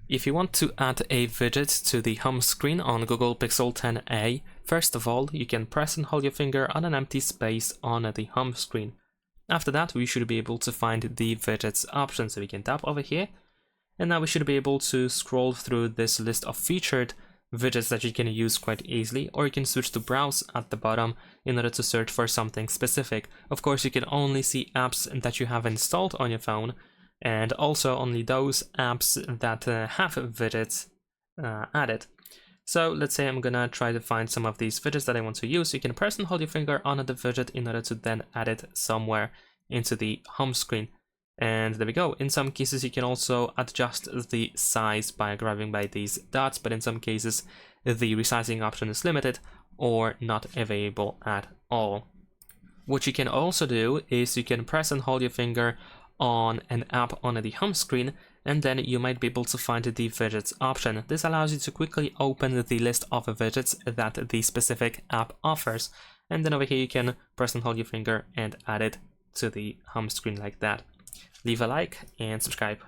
If you want to add a widget to the home screen on Google Pixel 10a, first of all, you can press and hold your finger on an empty space on the home screen. After that, we should be able to find the widgets option, so we can tap over here, and now we should be able to scroll through this list of featured widgets that you can use quite easily, or you can switch to browse at the bottom in order to search for something specific. Of course, you can only see apps that you have installed on your phone, and also only those apps that have widgets added. So let's say I'm gonna try to find some of these widgets that I want to use. You can press and hold your finger on the widget in order to then add it somewhere into the home screen. And there we go. In some cases you can also adjust the size by grabbing by these dots, but in some cases the resizing option is limited or not available at all. What you can also do is you can press and hold your finger on an app on the home screen, and then you might be able to find the widgets option. This allows you to quickly open the list of widgets that the specific app offers, and then over here you can press and hold your finger and add it to the home screen like that. Leave a like and subscribe.